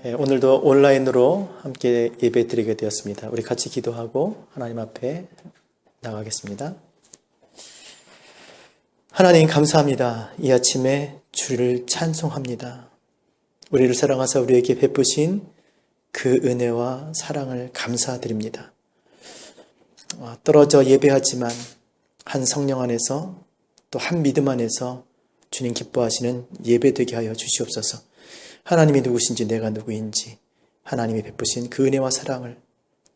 오늘도 온라인으로 함께 예배 드리게 되었습니다. 우리 같이 기도하고 하나님 앞에 나가겠습니다. 하나님 감사합니다. 이 아침에 주를 찬송합니다. 우리를 사랑하사 우리에게 베푸신 그 은혜와 사랑을 감사드립니다. 떨어져 예배하지만 한 성령 안에서 또 한 믿음 안에서 주님 기뻐하시는 예배 되게 하여 주시옵소서. 하나님이 누구신지 내가 누구인지 하나님이 베푸신 그 은혜와 사랑을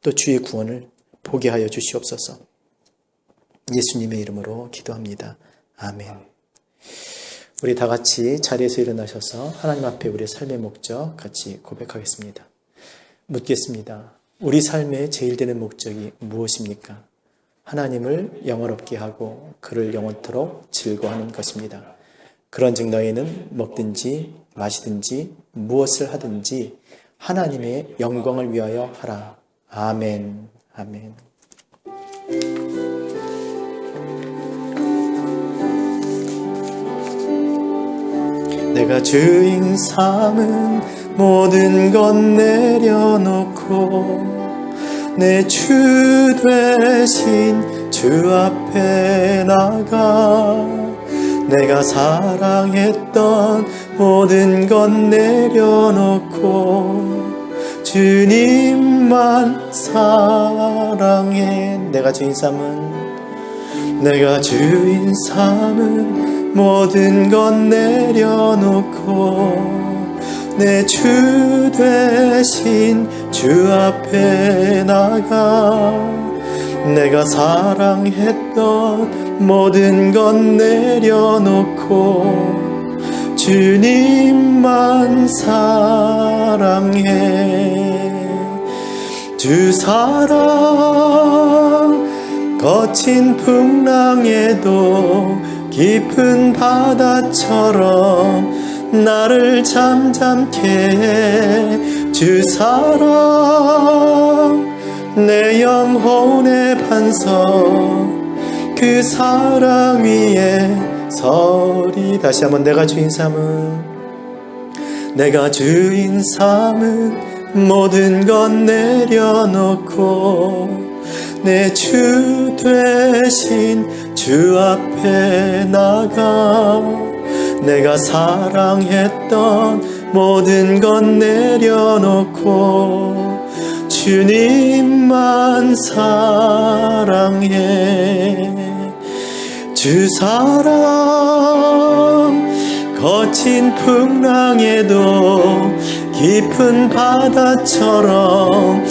또 주의 구원을 보게 하여 주시옵소서. 예수님의 이름으로 기도합니다. 아멘. 우리 다 같이 자리에서 일어나셔서 하나님 앞에 우리의 삶의 목적 같이 고백하겠습니다. 묻겠습니다. 우리 삶의 제일 되는 목적이 무엇입니까? 하나님을 영원롭게 하고 그를 영원토록 즐거워하는 것입니다. 그런즉 너희는 먹든지 마시든지 무엇을 하든지 하나님의 영광을 위하여 하라. 아멘. 아멘. 내가 주인 삼은 모든 것 내려놓고 내 주 되신 주 앞에 나가 내가 사랑했던 모든 것 내려놓고 주님만 사랑해. 내가 주인 삼은 모든 것 내려놓고 내 주 되신 주 앞에 나가 내가 사랑했던 모든 것 내려놓고 주님만 사랑해. 주 사랑 거친 풍랑에도 깊은 바다처럼 나를 잠잠케 해. 주 사랑 내 영혼의 반석 그 사랑 위에 서리. 다시 한번 내가 주인 삼은 모든 것 내려놓고 내 주 되신 주 앞에 나가 내가 사랑했던 모든 것 내려놓고 주님만 사랑해. 주 사랑 거친 풍랑에도 깊은 바다처럼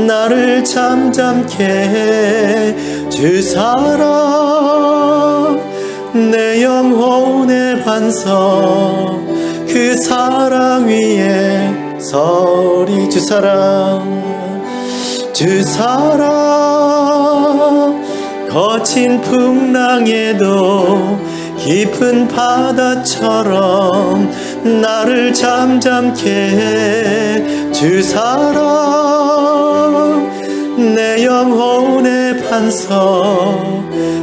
나를 잠잠케 해. 주 사랑 내 영혼의 반석 그 사랑 위에 서리. 주 사랑 거친 풍랑에도 깊은 바다처럼 나를 잠잠케 해. 주 사랑 내 영혼의 반석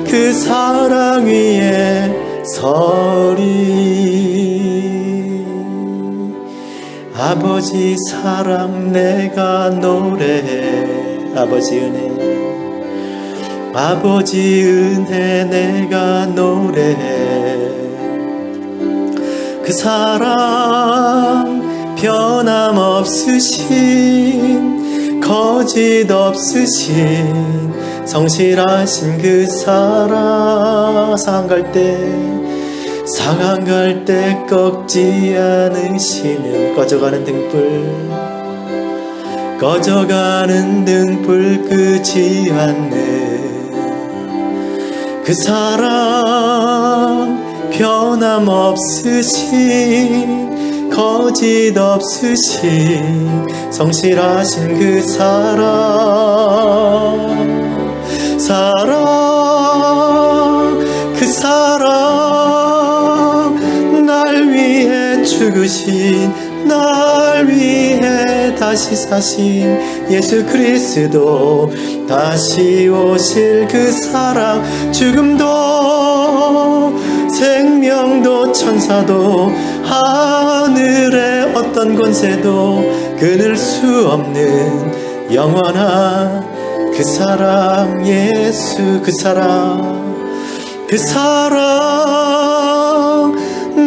그 사랑 위에 서리. 아버지 사랑 내가 노래해. 아버지 은혜 내가 노래해. 그 사랑 변함없으신 거짓 없으신 성실하신 그 사랑. 상한 갈 때 꺾지 않으시는 꺼져가는 등불 끄지 않는 그 사랑 변함없으신 거짓 없으신 성실하신 그 그 사랑 날 위해 죽으신 날 위해 다시 사신 예수 그리스도 다시 오실 그 사랑. 죽음도 생명도 천사도 하늘의 어떤 권세도 끊을 수 없는 영원한 그 사랑, 예수 그 사랑, 그 사랑,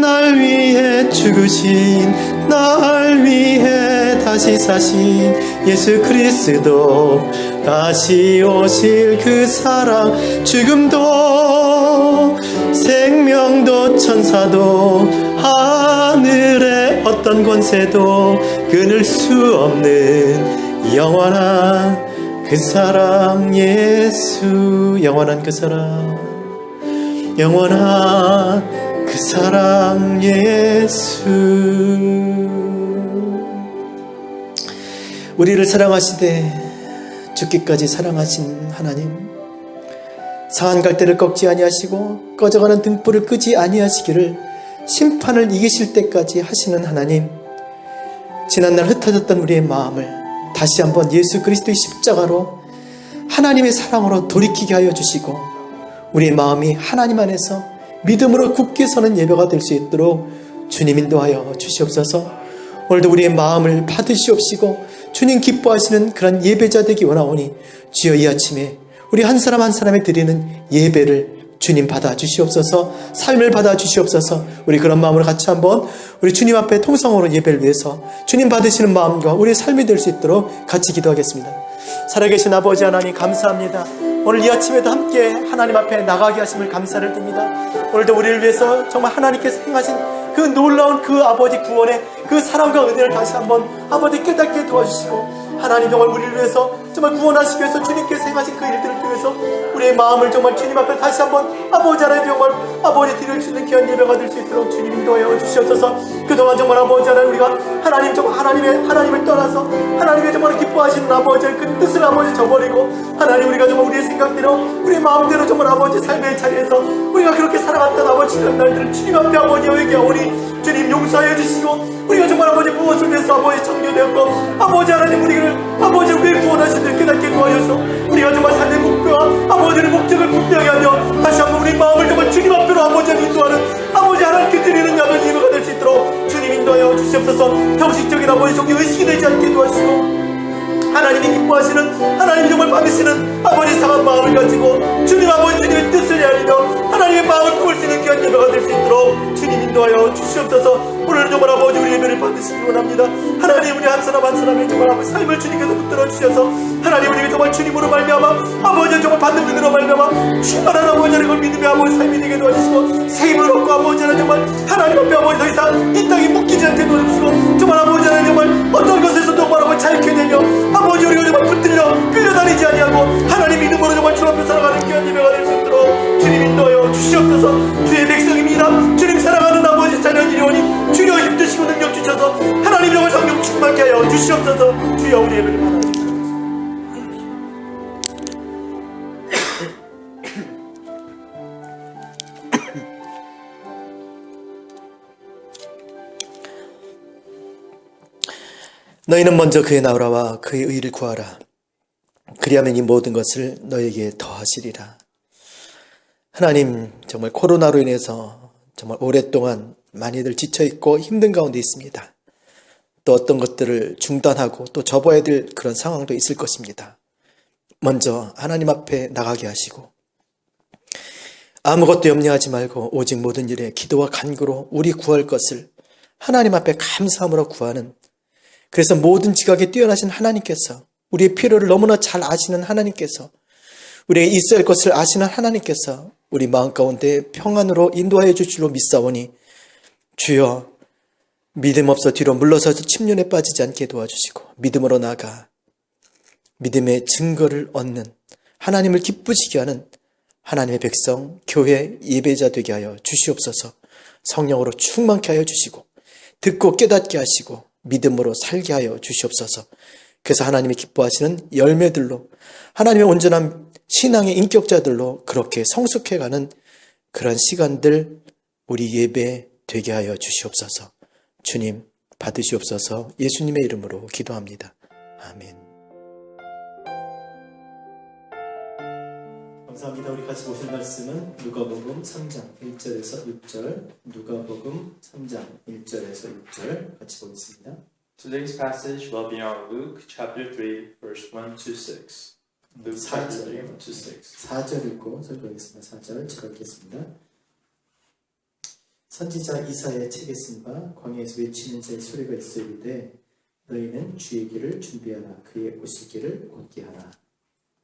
날 위해 죽으신, 날 위해 다시 사신 예수 그리스도, 다시 오실 그 사랑, 죽음도 생명도 천사도 하늘의 어떤 권세도 끊을 수 없는 영원한 그 사랑, 예수, 영원한 그 사랑, 영원한 그 사랑, 예수. 우리를 사랑하시되 죽기까지 사랑하신 하나님, 상한 갈대를 꺾지 아니하시고 꺼져가는 등불을 끄지 아니하시기를 심판을 이기실 때까지 하시는 하나님, 지난날 흩어졌던 우리의 마음을 다시 한번 예수 그리스도의 십자가로 하나님의 사랑으로 돌이키게 하여 주시고, 우리의 마음이 하나님 안에서 믿음으로 굳게 서는 예배가 될 수 있도록 주님 인도하여 주시옵소서. 오늘도 우리의 마음을 받으시옵시고 주님 기뻐하시는 그런 예배자 되기 원하오니, 주여 이 아침에 우리 한 사람 한 사람이 드리는 예배를 주님 받아 주시옵소서. 삶을 받아 주시옵소서. 우리 그런 마음으로 같이 한번 우리 주님 앞에 통성으로 예배를 위해서 주님 받으시는 마음과 우리의 삶이 될 수 있도록 같이 기도하겠습니다. 살아계신 아버지 하나님, 감사합니다. 오늘 이 아침에도 함께 하나님 앞에 나가게 하심을 감사를 드립니다. 오늘도 우리를 위해서 정말 하나님께서 행하신 그 놀라운 그 아버지 구원의 그 사랑과 은혜를 다시 한번 아버지 깨닫게 도와주시고, 하나님 정말 우리를 위해서 정말 구원하시기 위해서 주님께서 행하신 그 일들을 통해서 우리의 마음을 정말 주님 앞에 다시 한번 아버지 하나님 정말 아버지 드릴 수 있는 귀한 예배가 될 수 있도록 주님 인도하여 주시옵소서. 그동안 정말 아버지 하나님 우리가 하나님 정말 하나님을 떠나서 하나님의 정말 기뻐하시는 아버지의 그 뜻을 아버지 저버리고, 하나님 우리가 정말 우리의 생각대로 우리의 마음대로 정말 아버지 삶의 자리에서 우리가 그렇게 살아갔던 아버지 그런 날들을 주님 앞에 아버지 회개하오니 주님 용서하여 주시고, 우리가 정말 아버지 무엇을 위해서 아버지 청교되었고 아버지 하나님 우리를 아버지 우리를 구원하신 줄 깨닫게 도와주셔서 우리가 정말 삶의 목표와 아버지의 목적을 분명히 하며 다시 한번 우리 마음을 정말 주님 앞으로 아버지 인도하는 아버지 하나님께 드리는 야단 예배가 될 수 있도록 주님 인도하여 주시옵소서. 형식적인 아버지 종교 의식이 되지 않게 도와주시고, 하나님이 기뻐하시는, 하나님이 정말 받으시는 아버지 상한 마음을 가지고 주님 아버지 주님의 뜻을 헤아리며 하나님의 마음을 품을 수 있는 귀한 예배가 될 수 있도록 주님 인도하여 주시옵소서. 오늘 정말 아버지 우리 예배를 받으시기 원합니다. 하나님 우리 한 사람 한 사람의 정말 아버지 삶을 주님께서 붙들어 주셔서 하나님 우리가 정말 주님으로 말미암아 아버지 정말 받는 믿음으로 말미암아 충만한 아버지 하나님을 믿음의 아버지 삶이 되게 도와주시고, 새 힘을 얻고 아버지 하나님 정말 하나님 앞에 아버지 더 이상 이 땅에 묶이지 않게 도와주시고, 정말 아버지 하나님 정말 어떤 것에서도 정말 아버지 자유케 되며 아버지 우리가 정말 붙들려 끌려다니지 아니하고 하나님 믿음으로 정말 주 앞에 살아가는 귀한 예배가 될 수 있도록 주님 인도하여 주시옵소서. 주의 백성입니다. 주님 사랑하는 아버지 자녀들이오니 주여 힘드시고 능력 주셔서 하나님 정말 성령 충만케 하여 주시옵소서. 주여 우리 예배를 받아주시옵소서. 너희는 먼저 그의 나라와 그의 의를 구하라. 그리하면 이 모든 것을 너에게 더하시리라. 하나님 정말 코로나로 인해서 정말 오랫동안 많이들 지쳐있고 힘든 가운데 있습니다. 또 어떤 것들을 중단하고 또 접어야 될 그런 상황도 있을 것입니다. 먼저 하나님 앞에 나가게 하시고 아무것도 염려하지 말고 오직 모든 일에 기도와 간구로 우리 구할 것을 하나님 앞에 감사함으로 구하는, 그래서 모든 지각에 뛰어나신 하나님께서, 우리의 필요를 너무나 잘 아시는 하나님께서, 우리에게 있어야 할 것을 아시는 하나님께서 우리 마음 가운데 평안으로 인도하여 주실 줄로 믿사오니 주여 믿음 없어 뒤로 물러서서 침륜에 빠지지 않게 도와주시고 믿음으로 나아가 믿음의 증거를 얻는, 하나님을 기쁘시게 하는 하나님의 백성, 교회 예배자 되게 하여 주시옵소서. 성령으로 충만케 하여 주시고 듣고 깨닫게 하시고 믿음으로 살게 하여 주시옵소서. 그래서 하나님이 기뻐하시는 열매들로, 하나님의 온전한 신앙의 인격자들로 그렇게 성숙해가는 그런 시간들 우리 예배 되게 하여 주시옵소서. 주님 받으시옵소서. 예수님의 이름으로 기도합니다. 아멘. 감사합니다. 우리 같이 보실 말씀은 누가복음 3장 1절에서 6절, 누가복음 3장 1절에서 6절 같이 보겠습니다. Today's passage will be on Luke chapter 3, verse 1 to 6. Luke chapter 3, 1 to 6. 4절 읽고 설교하겠습니다. 4절 제가 읽겠습니다. 선지자 이사야의 책에 쓴 바 광야에서 외치는 자의 소리가 있어 이르되 너희는 주의 길을 준비하라 그의 오실 길을 곧게 하라.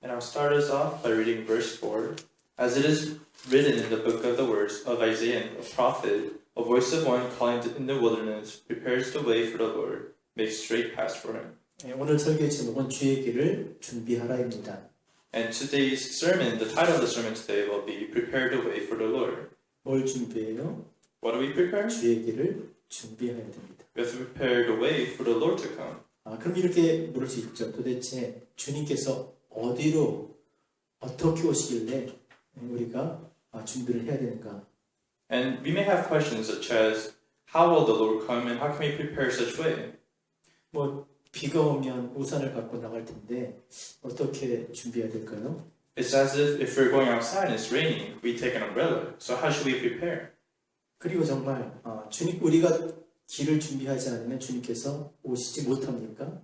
And I'll start us off by reading verse 4. As it is written in the book of the words of Isaiah, a prophet, a voice of one calling in the wilderness, prepares the way for the Lord, makes straight paths for him. 오늘 설교의 제목은 주의 길을 준비하라입니다. And today's sermon, the title of the sermon today will be Prepare the way for the Lord. 뭘 준비해요? What do we prepare? 주의 길을 준비해야 됩니다. We have to prepare the way for the Lord to come. 그럼 이렇게 물을 수 있죠. 도대체 주님께서 어디로 어떻게 오시길래 우리가 준비를 해야 되는가? And we may have questions such as, how will the Lord come and how can we prepare such way? 뭐 비가 오면 우산을 갖고 나갈 텐데 어떻게 준비해야 될까요? It's as if we're going outside and it's raining, we take an umbrella. So how should we prepare? 그리고 정말 주님 우리가 길을 준비하지 않으면 주님께서 오시지 못합니까?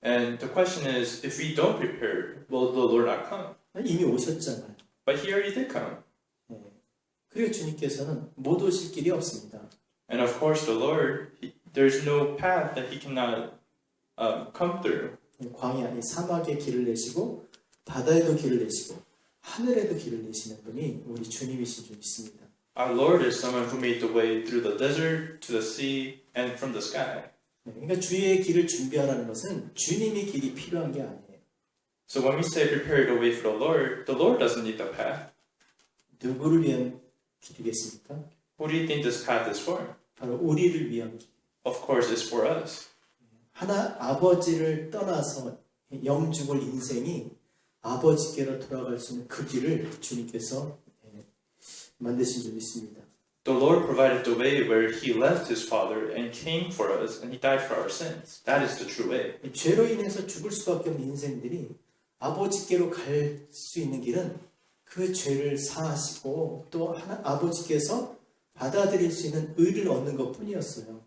And the question is, if we don't prepare, will the Lord not come? 이미 오셨잖아요. But He already did come. 그리고 주님께서는 못 오실 길이 없습니다. And of course, the Lord, there's no path that He cannot come through. 광야, 이 사막에 길을 내시고 바다에도 길을 내시고 하늘에도 길을 내시는 분이 우리 주님이신 줄 믿습니다. Our Lord is someone who made the way through the desert, to the sea, and from the sky. 그러니까 주의 길을 준비하라는 것은 주님의 길이 필요한 게 아니에요. So when we say prepare the way for the Lord doesn't need the path. 누구를 위한 길이겠습니까? Who do you think this path is for? 바로 우리를 위한 길. Of course, it's for us. 아버지를 떠나서 영죽을 인생이 아버지께로 돌아갈 수 있는 그 길을 주님께서 만드신 줄 믿습니다. The Lord provided the way where He left His Father and came for us, and He died for our sins. That is the true way. 죄로 인해서 죽을 수밖에 없는 인생들이 아버지께로 갈 수 있는 길은 그 죄를 사하시고 또 아버지께서 받아들일 수 있는 의를 얻는 것뿐이었어요.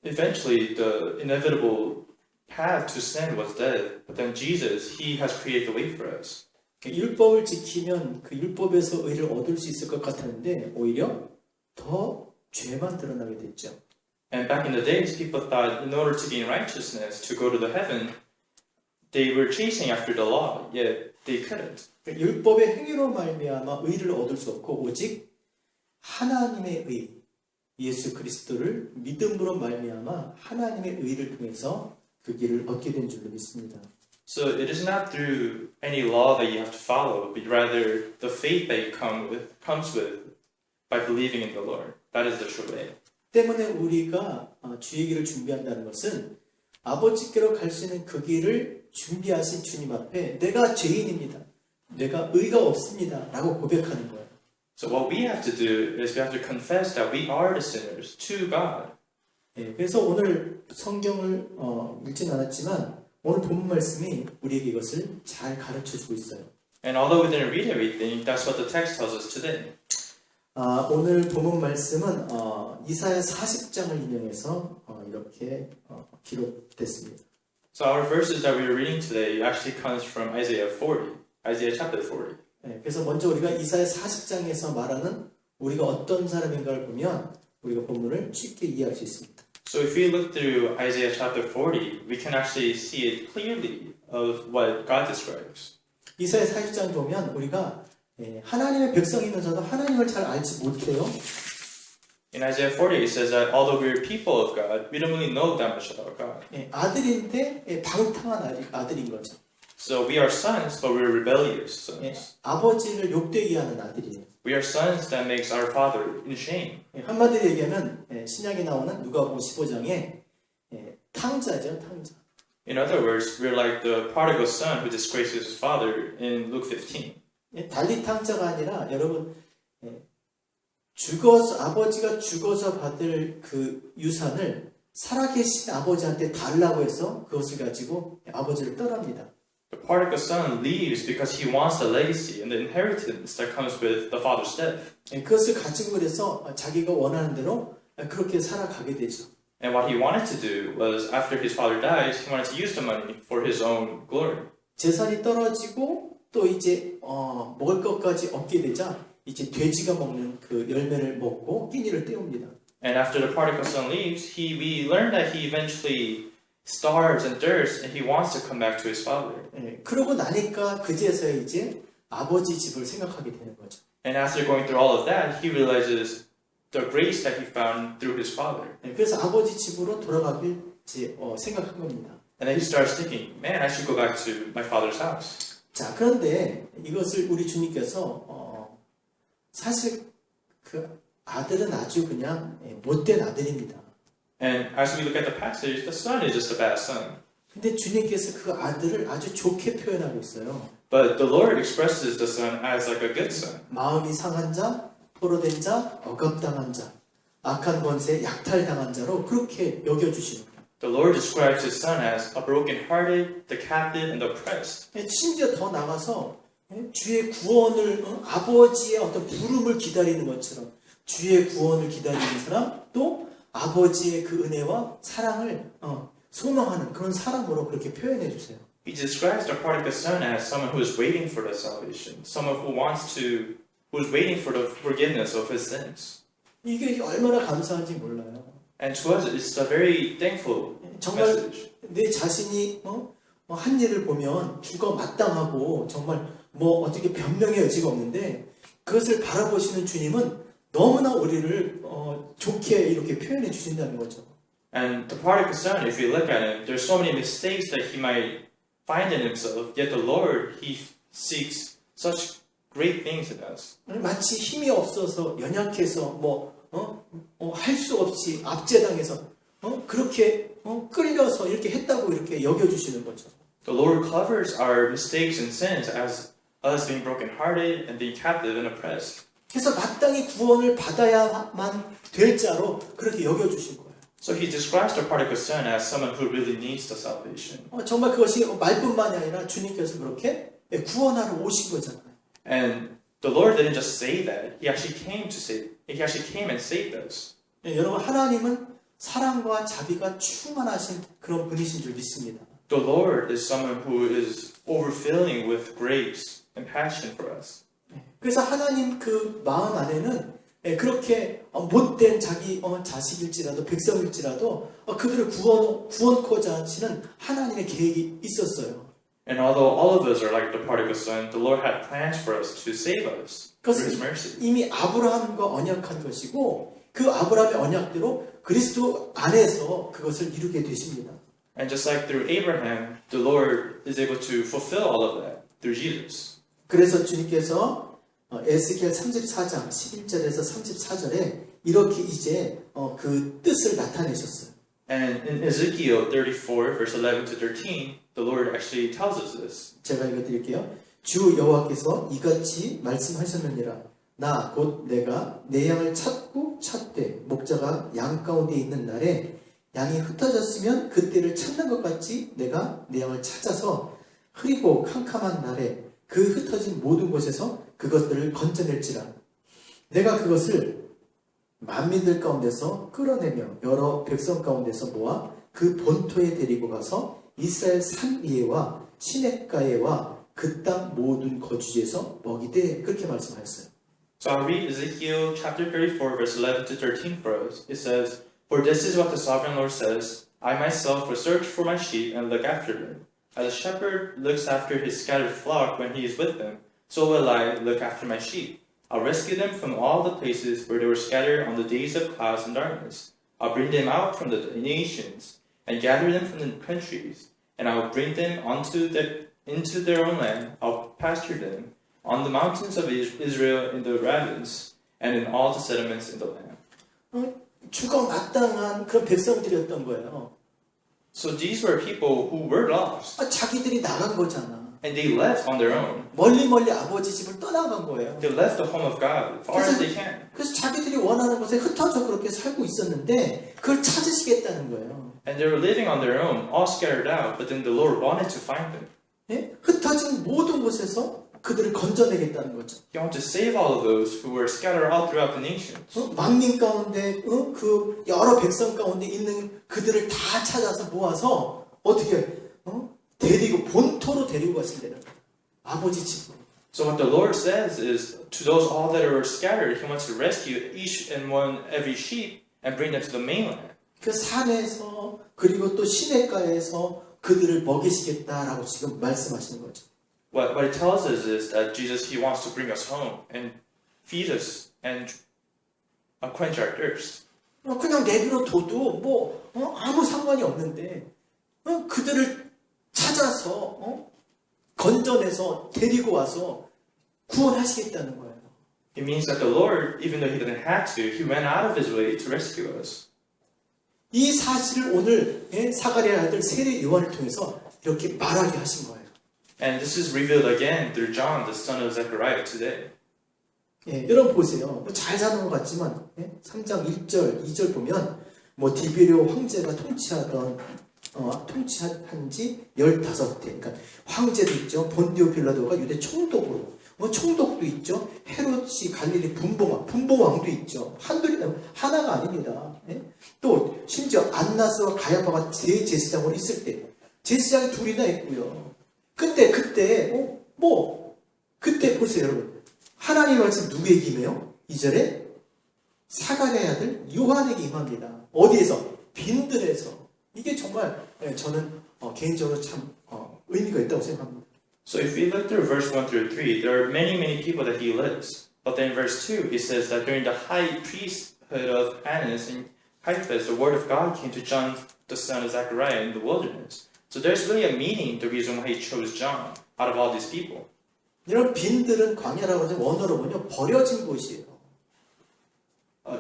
Eventually, the inevitable path to sin was death, but then Jesus, He has created the way for us. 율법을 지키면 그 율법에서 의를 얻을 수 있을 것 같았는데 오히려 더 죄만 드러나게 됐죠. And back in the days, people thought in order to gain righteousness, to go to the heaven, they were chasing after the law, yet they couldn't. 율법의 행위로 말미암아 의를 얻을 수 없고 오직 하나님의 의, 예수 그리스도를 믿음으로 말미암아 하나님의 의를 통해서 그 길을 얻게 된 줄로 믿습니다. So it is not through any law that you have to follow, but rather the faith that you comes with by believing in the Lord. That is the true way. 때문에 우리가 주의 길을 준비한다는 것은 아버지께로 갈 수 있는 그 길을 준비하신 주님 앞에 내가 죄인입니다. 내가 의가 없습니다. 라고 고백하는 거예요. So what we have to do is we have to confess that we are the sinners to God. 그래서 오늘 성경을 읽진 않았지만 오늘 본문 말씀이 우리에게 이것을 잘 가르쳐주고 있어요. And although we didn't read everything, that's what the text tells us today. 오늘 본문 말씀은 이사야 40장을 인용해서 이렇게 기록됐습니다. So our verses that we are reading today actually comes from Isaiah chapter 40. 그래서 먼저 우리가 이사야 40장에서 말하는 우리가 어떤 사람인가를 보면 우리가 본문을 쉽게 이해할 수 있습니다. So if we look through Isaiah chapter 40, we can actually see it clearly of what God describes. 이사야 40장 보면 우리가 하나님의 백성이면서도 하나님을 잘 알지 못해요. In Isaiah 40, it says that although we're people of God, we don't really know that much about God. 아들인데 방탕한 아들인 거죠. So we are sons, but we're rebellious sons. 아버지를 욕되게 하는 아들이에요. We are sons that makes our father in shame. 한마디로 얘기하면 신약에 나오는 누가복음 15장에 탕자죠, 탕자. In other words, we're like the prodigal son who disgraces his father in Luke 15. 달리 탕자가 아니라 여러분 아버지가 죽어서 받을 그 유산을 살아계신 아버지한테 달라고 해서 그것을 가지고 아버지를 떠납니다. The prodigal son leaves because he wants the legacy and the inheritance that comes with the father's death. 그것을 가지고 그래서 자기가 원하는 대로 그렇게 살아가게 되죠. And what he wanted to do was, after his father dies, he wanted to use the money for his own glory. 재산이 떨어지고 또 이제 먹을 것까지 없게 되자 이제 돼지가 먹는 그 열매를 먹고 끼니를 때웁니다. And after the prodigal son leaves, we learn that he eventually starves and thirsts, and he wants to come back to his father. 예, 그러고 나니까 그제서야 이제 아버지 집을 생각하게 되는 거죠. And after going through all of that, he realizes the grace that he found through his father. 예, 그래서 아버지 집으로 돌아가길 이제 생각한 겁니다. And then he starts thinking, man, I should go back to my father's house. 자, 그런데 이것을 우리 주님께서 사실 그 아들은 아주 그냥 못된 아들입니다. And as we look at the passage, the son is just a bad son. 근데 주님께서 그 아들을 아주 좋게 표현하고 있어요. But the Lord expresses the son as like a good son. 마음이 상한 자, 포로된 자, 억압당한 자, 악한 권세, 약탈당한 자로 그렇게 여겨주시는 거예요. The Lord describes his son as a broken-hearted, the captive, and the oppressed. 심지어 더 나가서 주의 구원을 아버지의 어떤 부름을 기다리는 것처럼 주의 구원을 기다리는 사람 또 아버지의 그 은혜와 사랑을 소망하는 그런 사람으로 그렇게 표현해 주세요. He describes the prodigal son as someone who is waiting for the salvation, someone who is waiting for the forgiveness of his sins. 이게 얼마나 감사한지 몰라요. And to us, it's a very thankful 정말 message. 내 자신이 한 일을 보면 죽어 마땅하고 정말 뭐 어떻게 변명의 여지가 없는데 그것을 바라보시는 주님은 너무나 우리를 좋게 이렇게 표현해 주신다는 거죠. And the prodigal son, if you look at him, there's so many mistakes that he might find in himself, yet the Lord, he seeks such great things in us. 마치 힘이 없어서 연약해서 할 수 없이 압제당해서 그렇게 끌려서 이렇게 했다고 이렇게 여겨주시는 거죠. The Lord covers our mistakes and sins as us being brokenhearted and being captive and oppressed. 그래서 마땅히 구원을 받아야만 될 자로 그렇게 여겨주신 거예요. So he describes the prodigal son as someone who really needs the salvation. 정말 그것이 말뿐만이 아니라 주님께서 그렇게 구원하러 오신 거잖아요. And the Lord didn't just say that; He actually came and saved us. 여러분 하나님은 사랑과 자비가 충만하신 그런 분이신 줄 믿습니다. The Lord is someone who is overfilling with grace and passion for us. 그래서 하나님 그 마음 안에는 그렇게 못된 자기 자식일지라도 백성일지라도 그들을 구원코자 하시는 하나님의 계획이 있었어요. And although all of us are like the prodigal son, the Lord had plans for us to save us through His mercy. 이미 아브라함과 언약한 것이고 그 아브라함의 언약대로 그리스도 안에서 그것을 이루게 되십니다. And just like through Abraham, the Lord is able to fulfill all of that through Jesus. 그래서 주님께서 에스겔 34장 11절에서 34절에 이렇게 이제 그 뜻을 나타내셨어요. And in Ezekiel 34, verse 11 to 13, the Lord actually tells us this. 제가 읽어드릴게요. 주 여호와께서 이같이 말씀하셨느니라. 나 곧 내가 내 양을 찾고 찾되 목자가 양 가운데 있는 날에 양이 흩어졌으면 그때를 찾는 것 같이 내가 내 양을 찾아서 흐리고 캄캄한 날에 그 흩어진 모든 곳에서 그것들을 건져낼지라. 내가 그것을 만민들 가운데서 끌어내며 여러 백성 가운데서 모아 그 본토에 데리고 가서 이스라엘 산 위에와 시냇가에와 그 땅 모든 거주지에서 먹이되 그렇게 말씀하셨어요. So I'll read Ezekiel chapter 34, verse 11 to 13 for us. It says, For this is what the sovereign Lord says, I myself will search for my sheep and look after them. As a shepherd looks after his scattered flock when he is with them, so will I look after my sheep. I'll rescue them from all the places where they were scattered on the days of clouds and darkness. I'll bring them out from the nations and gather them from the countries, and I will bring them into their own land. I'll pasture them on the mountains of Israel in the ravines and in all the settlements in the land. 죽어 마땅한 그런 백성들이었던 거예요. So these were people who were lost, 자기들이 나간 거잖아. and they left on their own. 멀리 아버지 집을 떠나간 거예요. They left the home of God as far as they can. 그래서 자기들이 원하는 곳에 흩어져 그렇게 살고 있었는데 그걸 찾으시겠다는 거예요. And they were living on their own, all scattered out, but then the Lord wanted to find them. 예? 흩어진 모든 곳에서 그들을 건져내겠다는 거죠. He wanted to save all of those who were scattered all throughout the nations. 만민 가운데 그 여러 백성 가운데 있는 그들을 다 찾아서 모아서 어떻게 데리고 본토로 데리고 가신다는 거예요. 아버지 집으로. So what the Lord says is, to those all that are scattered, He wants to rescue each and one, every sheep, and bring them to the mainland. 그 산에서 그리고 또 시냇가에서 그들을 먹이시겠다라고 지금 말씀하시는 거죠. What it tells us is that Jesus, He wants to bring us home and feed us and quench our thirst. 그냥 내비로 둬도 아무 상관이 없는데 그들을 찾아서 건져내서 데리고 와서 구원하시겠다는 거예요. It means that the Lord, even though He didn't have to, He went out of His way to rescue us. 이 사실을 오늘 사가랴의 아들 세례 요한을 통해서 이렇게 말하게 하신 거예요. And this is revealed again through John, the son of Zechariah, today. 여러분 보세요. 잘 사는 것 같지만 3장 1절, 2절 보면 디베리오 황제가 통치한 지 15대. 그러니까 황제도 있죠. 본디오 빌라도가 유대 총독으로. 총독도 있죠. 헤롯이 갈릴리 분봉왕도 있죠. 하나가 아닙니다. 또 심지어 안나스와 가야바가 대제사장으로 있을 때 제사장이 둘이나 있고요. 근데 그때 그때 보세요, 여러분. 하나님의 말씀 누구에게 임해요? 2절에 사가랴의 아들 요한에게 임합니다. 어디에서? 빈들에서. 이게 정말 저는 개인적으로 참 의미가 있다고 생각합니다. So if we look through verse 1 through 3, there are many, many people that he lives. But then in verse 2, it says that during the high priesthood of Annas and Caiaphas, the word of God came to John, the son of Zechariah, in the wilderness. So there's really a meaning, the reason why he chose John out of all these people. 이런 빈들은 광야라고 하죠. 원어로 보면 버려진 곳이에요.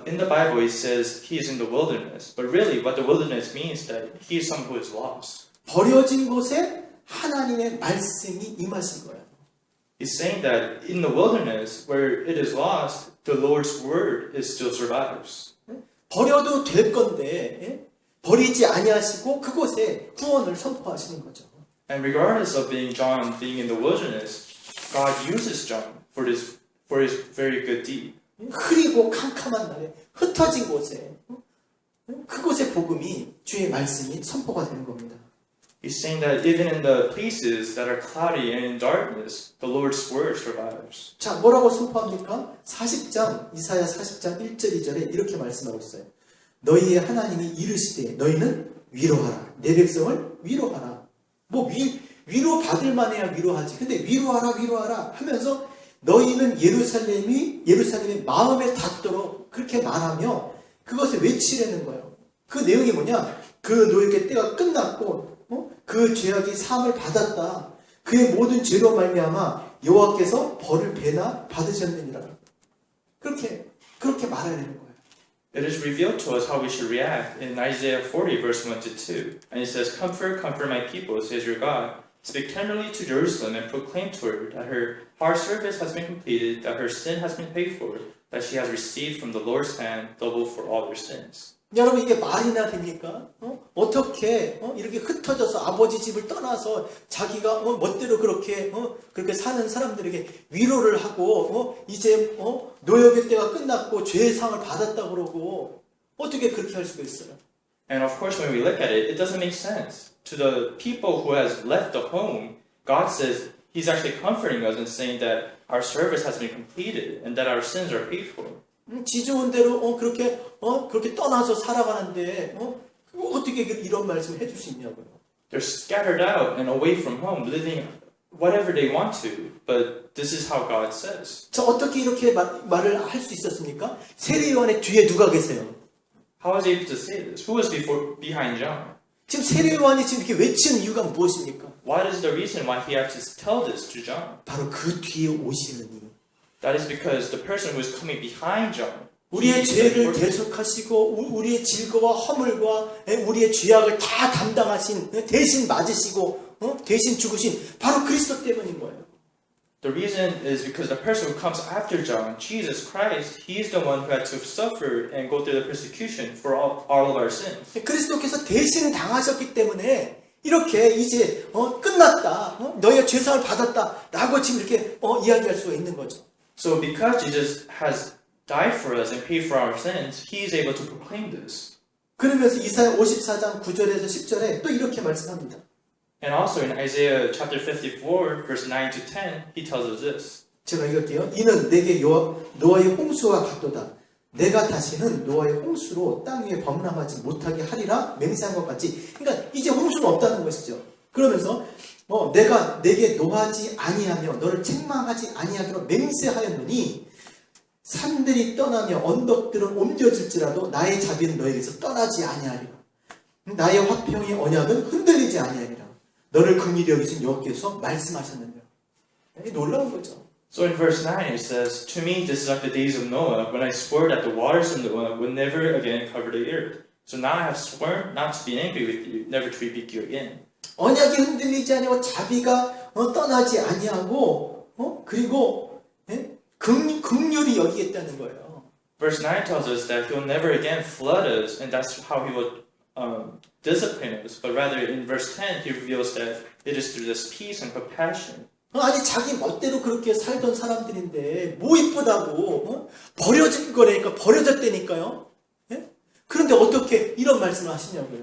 In the Bible, it says he is in the wilderness. But really, what the wilderness means that he is someone who is lost. 버려진 곳에 하나님의 말씀이 임하신 거예요. He's saying that in the wilderness, where it is lost, the Lord's word is still survives. 버려도 될 건데 버리지 아니하시고 그곳에 구원을 선포하시는 거죠. And regardless of John being in the wilderness, God uses John for his very good deed. 흐리고 캄캄한 날에 흩어진 곳에 그곳의 복음이 주의 말씀이 선포가 되는 겁니다. He's saying that even in the places that are cloudy and in darkness, the Lord's word survives. 자, 뭐라고 선포합니까? 40장, 이사야 40장 1절 2절에 이렇게 말씀하고 있어요. 너희의 하나님이 이르시되 너희는 위로하라. 내 백성을 위로하라. 위로 받을 만해야 위로하지. 근데 위로하라 하면서 너희는 예루살렘의 마음에 닿도록 그렇게 말하며 그것을 외치려는 거예요. 그 내용이 뭐냐? 그 노예의 때가 끝났고 그 죄악이 사함을 받았다. 그의 모든 죄로 말미암아 여호와께서 벌을 배나 받으셨느니라. 그렇게 말해야 되는 거예요. It is revealed to us how we should react in Isaiah 40 verse 1 to 2. And it says, Comfort my people, says your God. Speak tenderly to Jerusalem and proclaim to her that her hard service has been completed, that her sin has been paid for, that she has received from the Lord's hand double for all her sins. 여러분 이게 말이나 됩니까? 어떻게 이렇게 흩어져서 아버지 집을 떠나서 자기가 멋대로 그렇게 사는 사람들에게 위로를 하고 이제 노역의 때가 끝났고 죄의 상을 받았다 그러고 어떻게 그렇게 할 수가 있어요? And of course when we look at it, it doesn't make sense. To the people who has left the home, God says He's actually comforting us and saying that our service has been completed and that our sins are paid for. 지 좋은 대로 그렇게 떠나서 살아가는데 어떻게 이런 말씀을 해줄 수 있냐고요. They're scattered out and away from home, living whatever they want to, but this is how God says. 자, 어떻게 이렇게 말을 할 수 있었습니까? 세례 요한의 뒤에 누가 계세요? How was he able to say this? Who was behind John? 지금 세례 요한이 지금 이렇게 외치는 이유가 무엇입니까? What is the reason why he had to tell this to John? 바로 그 뒤에 오시는 이. That is because the person who is coming behind John, 우리의 죄를 대속하시고 우리의 질거와 허물과 우리의 죄악을 다 담당하신 대신 맞으시고 대신 죽으신 바로 그리스도 때문인 거예요. The reason is because the person who comes after John, Jesus Christ, he is the one who had to suffer and go through the persecution for all of our sins. 그리스도께서 대신 당하셨기 때문에 이렇게 이제 끝났다. 너희가 죄사함을 받았다. 라고 지금 이렇게 이야기할 수가 있는 거죠. So because Jesus has died for us and paid for our sins, he is able to proclaim this. 그러면서 이사야 54장 9절에서 10절에 또 이렇게 말씀합니다. And also in Isaiah chapter 54, verse 9 to 10, he tells us this. 제가 읽을게요. 이는 내게 노아의 홍수와 같도다. 내가 다시는 노아의 홍수로 땅 위에 범람하지 못하게 하리라 맹세한 것 같이. 그러니까 이제 홍수는 없다는 것이죠. 그러면서 내가 내게 노하지 아니하며 너를 책망하지 아니하기로 맹세하였노니 산들이 떠나며 언덕들은 옮겨질지라도 나의 자비는 너에게서 떠나지 아니하리라. 나의 화평의 언약은 흔들리지 아니하리라. 너를 긍휼히 여기신 여호와께서 말씀하셨느니라. 놀라운 거죠. So in verse 9 it says, To me this is like the days of Noah, when I swore that the waters from Noah would never again cover the earth. So now I have sworn not to be angry with you, never to rebuke you again. 언약이 흔들리지 아니하고 자비가 떠나지 아니하고 그리고 긍휼히 여기겠다는 거예요. Verse 9 tells us that he will never again flood us, and that's how he will discipline us. But rather in verse 10 he reveals that it is through this peace and compassion. 아니 자기 멋대로 그렇게 살던 사람들인데 뭐 이쁘다고 버려진 거라니까 버려졌다니까요. 예? 그런데 어떻게 이런 말씀을 하시냐고요.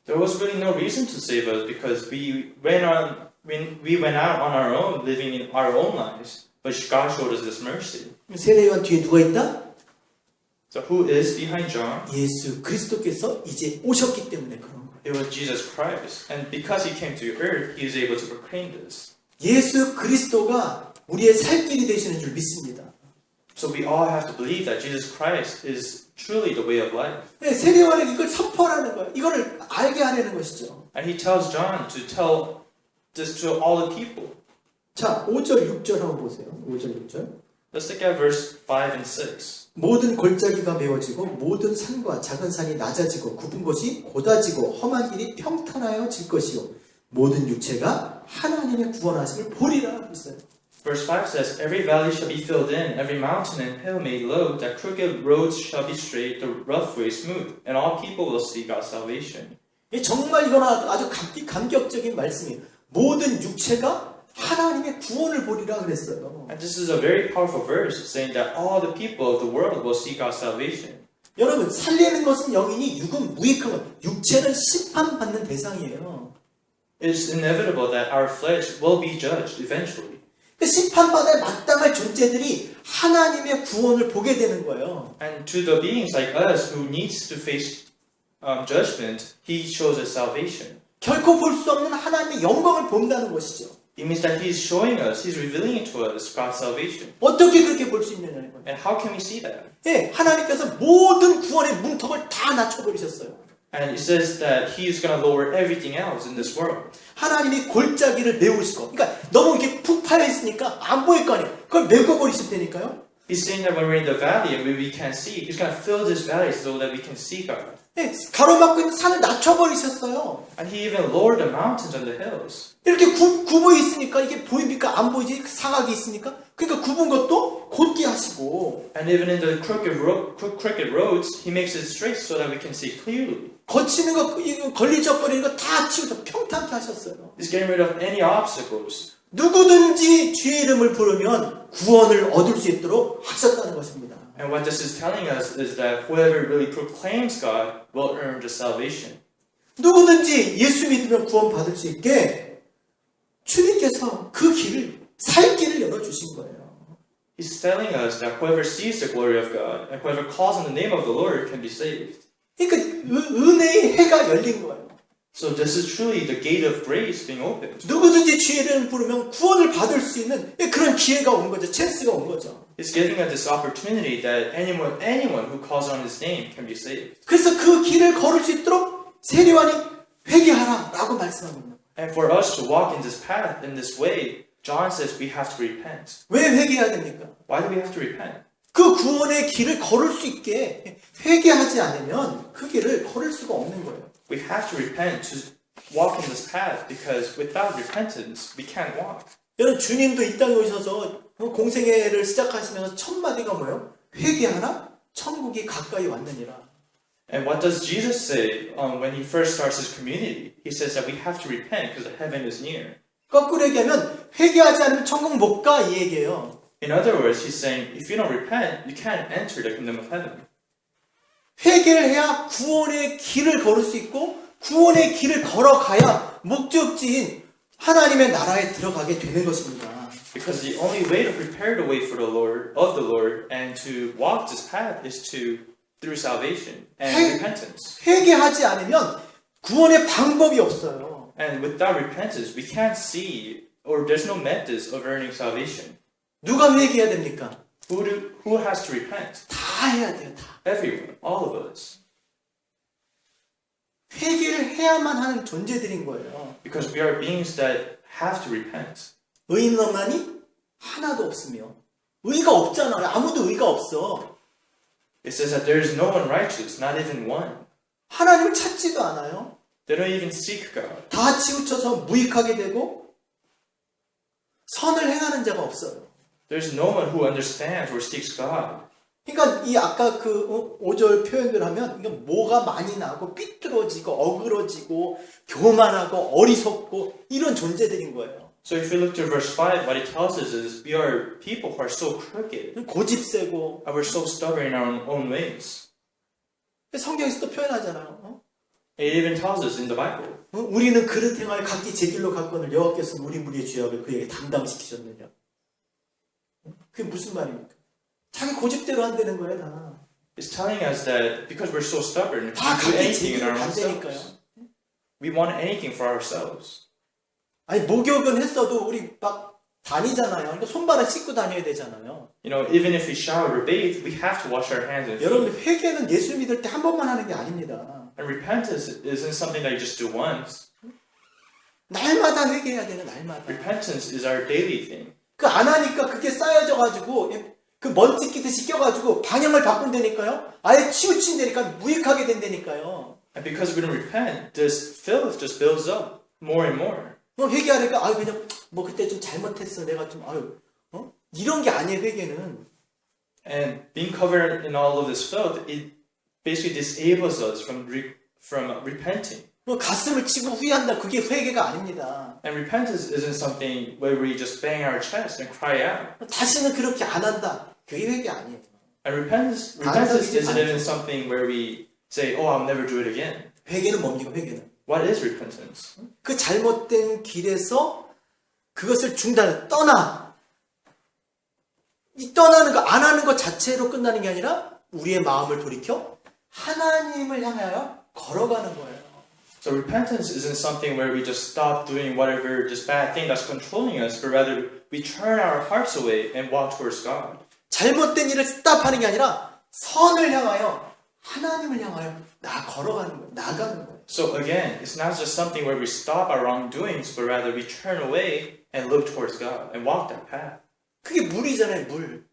There was really no reason to save us because we went out on our own, living in our own lives. But God showed us this mercy. 세례요한 뒤에 누가 있다? So who is behind John? 예수 그리스도께서 이제 오셨기 때문에 그런 거예요. It was Jesus Christ. And because he came to earth, he is able to proclaim this. 예수 그리스도가 우리의 살 길이 되시는 줄 믿습니다. So we all have to believe that Jesus Christ is truly the way of life. 네, 세례요한에게 이걸 선포하라는 거예요. 이거를 알게 하려는 것이죠. And he tells John to tell this to all the people. 자, 5절, 6절 한번 보세요. 5절, 6절. Let's look at verse 5 and 6. 모든 골짜기가 메워지고 모든 산과 작은 산이 낮아지고 굽은 곳이 곧아지고 험한 길이 평탄하여질 것이요 모든 육체가 하나님의 구원하심을 보리라 했어요. Verse 5 says, Every valley shall be filled in, every mountain and hill made low, that crooked roads shall be straight, the rough way smooth, and all people will see God's salvation. 정말 이건 아주 감격적인 말씀이에요. 모든 육체가 하나님의 구원을 보리라 그랬어요. And this is a very powerful verse saying that all the people of the world will see God's salvation. 여러분 살리는 것은 영이니 육은 무익한 것. 육체는 심판받는 대상이에요. It's inevitable that our flesh will be judged eventually. 심판받아야 마땅할 존재들이 하나님의 구원을 보게 되는 거예요. And to the beings like us who needs to face judgment, He shows us salvation. 결코 볼 수 없는 하나님의 영광을 본다는 것이죠. It means that He's showing us, He's revealing to us God's salvation. 어떻게 그렇게 볼 수 있느냐는 거예요. And how can we see that? 예, 하나님께서 모든 구원의 문턱을 다 낮춰버리셨어요. And it says that He is going to lower everything else in this world. 하나님이 골짜기를 메우시고, 그러니까 너무 이렇게 푹 파여 있으니까 안 보일 거 아니에요. 그걸 메꿔버리실 테니까요. He's saying that when we're in the valley and we can't see, He's going to fill this valley so that we can see God. 예, 가로막고 있는 산을 낮춰버리셨어요. And He even lowered the mountains and the hills. 이렇게 굽어 있으니까 이게 보입니까? 안 보이지? 사각이 있으니까. 그러니까 굽은 것도 곧게 하시고. And even in the crooked roads, He makes it straight so that we can see clearly. 거치는 거, 걸리적거리는 거 다 치우서 평탄케 하셨어요. He's getting rid of any obstacles. 누구든지 주의 이름을 부르면 구원을 얻을 수 있도록 하셨다는 것입니다. And what this is telling us is that whoever really proclaims God will earn the salvation. 누구든지 예수 믿으면 구원 받을 수 있게 주님께서 그 길을, 살 길을 열어주신 거예요. He's telling us that whoever sees the glory of God and whoever calls on the name of the Lord can be saved. 그러니까 은혜의 해가 열린 거예요. So this is truly the gate of grace being opened. 누구든지 주의 이름을 부르면 구원을 받을 수 있는 그런 기회가 온 거죠. 찬스가 온 거죠. He's giving us this opportunity that anyone who calls on His name can be saved. 그래서 그 길을 걸을 수 있도록 세례요한이 회개하라라고 말씀합니다. And for us to walk in this path, in this way, John says we have to repent. 왜 회개해야 됩니까? Why do we have to repent? 그 구원의 길을 걸을 수 있게 회개하지 않으면 그 길을 걸을 수가 없는 거예요. We have to repent to walk in this path because without repentance, we can't walk. 여러분 주님도 이 땅에 오셔서 공생애를 시작하시면서 첫 마디가 뭐예요? 회개하라? 천국이 가까이 왔느니라. And what does Jesus say when he first starts his community? He says that we have to repent because heaven is near. 거꾸로 얘기하면 회개하지 않으면 천국 못 가 이 얘기예요. In other words, he's saying if you don't repent, you can't enter the kingdom of heaven. 회개를 해야 구원의 길을 걸을 수 있고 구원의 길을 걸어가야 목적지인 하나님의 나라에 들어가게 되는 것입니다. Because the only way to prepare the way for the Lord and to walk this path is through salvation and repentance. 회개하지 않으면 구원의 방법이 없어요. And without repentance, we can't see, or there's no methods of earning salvation. 누가 회개해야 됩니까? Who has to repent? 다 해야 돼요. 다. Everyone, all of us. 회개를 해야만 하는 존재들인 거예요. Because we are beings that have to repent. 의인 너만이 하나도 없으며 의가 없잖아요. 아무도 의가 없어. It says that there is no one righteous, not even one. 하나님을 찾지도 않아요. They don't even seek God. 다 치우쳐서 무익하게 되고 선을 행하는 자가 없어요. There's no one who understands or seeks God. 그러니까 이 아까 그 5절 표현들 하면 이게 뭐가 많이 나고 삐뚤어지고 어그러지고 교만하고 어리석고 이런 존재들인 거예요. So if we look to verse 5, what it tells us is we are people who are so crooked 고집세고 and we're so stubborn in our own ways. 성경에서도 표현하잖아요. It even tells us in the Bible. 우리는 그릇 행하여 각기 제 길로 갔거늘 여호와께서 우리 무리의 죄악을 그에게 담당시키셨느냐. 그게 무슨 말입니까? 자기 고집대로 한다는 거예요, 다. It's telling us that because we're so stubborn, we 다 can do 각기 제 anything in 길로 our own 간다니까요. selves. We want anything for ourselves. 아니 목욕은 했어도 우리 막 다니잖아요. 그러니까 손발을 씻고 다녀야 되잖아요. You know, even if we shower or bathe, we have to wash our hands and feet. 여러분 회개는 예수 믿을 때 한 번만 하는 게 아닙니다. And repentance isn't something that you just do once. 날마다 회개해야 되는 날마다. Repentance is our daily thing. 그 안 하니까 그게 쌓여져 가지고 그 먼지 끼듯이 껴가지고 방향을 바꾼다니까요. 아예 치우친다니까 무익하게 된다니까요. And because we don't repent, this filth just builds up more and more. 회개하니까 아유 그냥 뭐 그때 좀 잘못했어. 내가 좀 아유 이런 게 아니에요 회개는. And being covered in all of this filth, it basically disables us from repenting. 뭐 가슴을 치고 후회한다. 그게 회개가 아닙니다. And repentance isn't something where we just bang our chest and cry out. 다시는 그렇게 안 한다. 그게 회개 아니에요. And repentance isn't even something where we say, oh, I'll never do it again. 회개는 뭡니까? 회개는. What is repentance? 그 잘못된 길에서 그것을 떠나. 이 떠나는 거, 안 하는 것 자체로 끝나는 게 아니라 우리의 마음을 돌이켜 하나님을 향하여 걸어가는 거예요. So repentance isn't something where we just stop doing whatever this bad thing that's controlling us, but rather we turn our hearts away and walk towards God. 잘못된 일을 스탑하는 게 아니라 선을 향하여 하나님을 향하여 걸어가는 거예요. 나가는 거예요. So again, it's not just something where we stop our wrongdoings, but rather we turn away and look towards God and walk that path. 그게 물이잖아요, 물.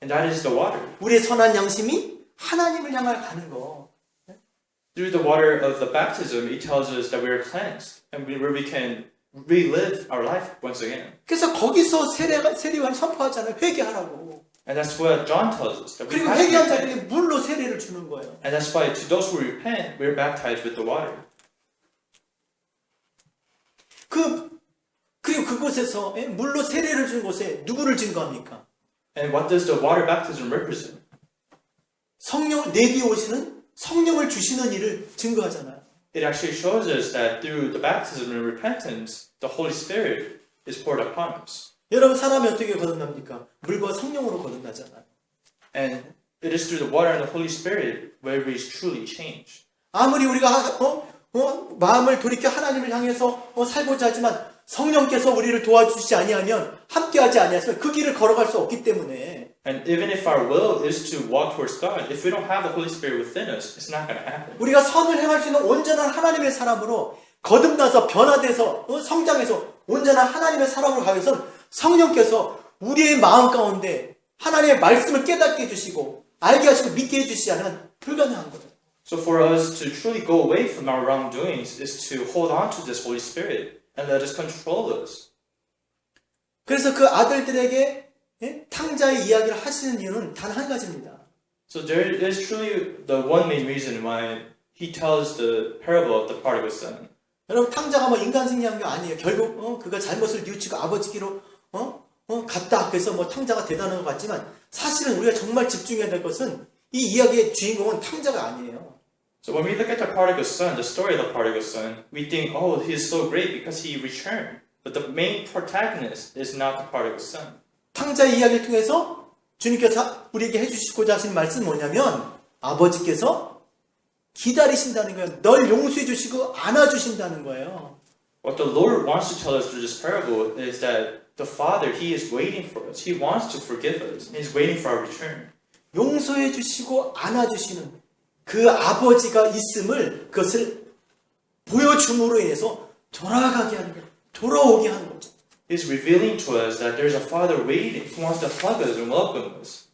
And that is the water. 우리의 선한 양심이 하나님을 향하여 가는 거. Through the water of the baptism, it tells us that we are cleansed and where we can relive our life once again. 그래서 거기서 세례요한이 선포하잖아요. 회개하라고. And that's what John tells us. That we 그리고 have to 회개한 repent. 자들에게 물로 세례를 주는 거예요. And that's why to those who repent, we're baptized with the water. 그리고 그곳에서 물로 세례를 준 곳에 누구를 증거합니까? And what does the water baptism represent? 성령 내게 오시는 성령을 주시는 일을 증거하잖아요. It actually shows us that through the baptism and repentance, the Holy Spirit is poured upon us. 여러분 사람이 어떻게 거듭납니까? 물과 성령으로 거듭나잖아요. And it is through the water and the Holy Spirit where we truly change. 아무리 우리가 마음을 돌이켜 하나님을 향해서 살고자 하지만 성령께서 우리를 도와주시지 아니하면 함께하지 아니하시면 그 길을 걸어갈 수 없기 때문에 And even if our will is to walk towards God, if we don't have the Holy Spirit within us, it's not going to happen. 우리가 선을 행할 수 있는 온전한 하나님의 사람으로 거듭나서 변화돼서 성장해서 온전한 하나님의 사람으로 가기 위해서는 성령께서 우리의 마음 가운데 하나님의 말씀을 깨닫게 해주시고 알게 하시고 믿게 해주시지 않으면 불가능한 거죠. So for us to truly go away from our wrongdoings is to hold on to this Holy Spirit and let us control us. 그래서 그 아들들에게 탕자의 이야기를 하시는 이유는 단 한 가지입니다. So there is truly the one main reason why he tells the parable of the prodigal son. 여러분 탕자가 뭐 인간 승리한 게 아니에요. 결국 그가 잘못을 뉘우치고 아버지께로 갔다. 그래서 뭐 탕자가 대단한 것 같지만 사실은 우리가 정말 집중해야 될 것은 이 이야기의 주인공은 탕자가 아니에요. So when we look at the prodigal son, the story of the prodigal son, we think, oh, he is so great because he returned. But the main protagonist is not the prodigal son. 탕자의 이야기를 통해서 주님께서 우리에게 해주시고자 하신 말씀은 뭐냐면 아버지께서 기다리신다는 거예요. 널 용서해 주시고 안아주신다는 거예요. What the Lord wants to tell us through this parable is that the Father, He is waiting for us. He wants to forgive us. He's waiting for our return. 용서해 주시고 안아주시는 그 아버지가 있음을 그것을 보여줌으로 인해서 돌아가게 하는 거예요. 돌아오게 하는 거죠. He's revealing to us that there's a Father waiting. He wants to hug us and welcome us.